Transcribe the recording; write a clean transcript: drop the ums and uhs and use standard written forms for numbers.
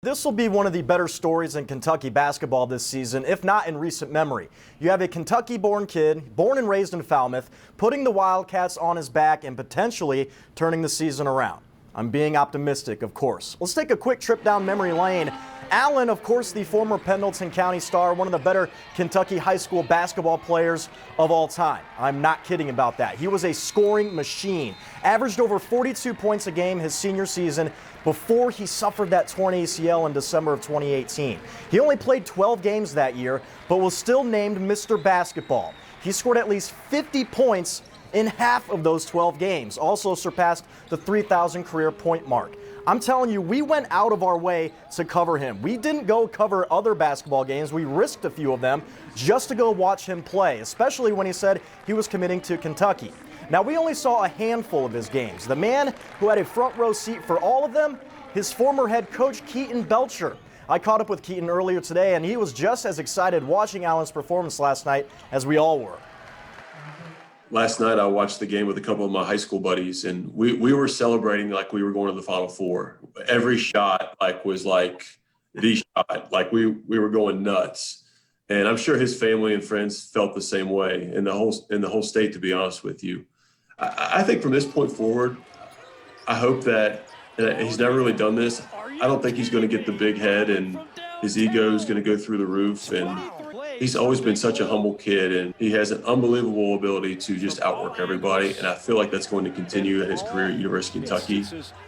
This will be one of the better stories in Kentucky basketball this season, if not in recent memory. You have a Kentucky-born kid, born and raised in Falmouth, putting the Wildcats on his back and potentially turning the season around. I'm being optimistic, of course. Let's take a quick trip down memory lane. Allen, of course, the former Pendleton County star, one of the better Kentucky high school basketball players of all time. I'm not kidding about that. He was a scoring machine, averaged over 42 points a game his senior season before he suffered that torn ACL in December of 2018. He only played 12 games that year, but was still named Mr. Basketball. He scored at least 50 points in half of those 12 games, also surpassed the 3,000 career point mark. I'm telling you, we went out of our way to cover him. We didn't go cover other basketball games. We risked a few of them just to go watch him play, especially when he said he was committing to Kentucky. Now, we only saw a handful of his games. The man who had a front row seat for all of them, his former head coach, Keaton Belcher. I caught up with Keaton earlier today, and he was just as excited watching Allen's performance last night as we all were. Last night, I watched the game with a couple of my high school buddies, and we were celebrating like we were going to the Final Four. Every shot was like the shot, like we were going nuts. And I'm sure his family and friends felt the same way, in the whole state, to be honest with you. I think from this point forward, I hope that he's never really done this. I don't think he's going to get the big head and his ego is going to go through the roof. And he's always been such a humble kid, and he has an unbelievable ability to just outwork everybody. And I feel like that's going to continue in his career at University of Kentucky.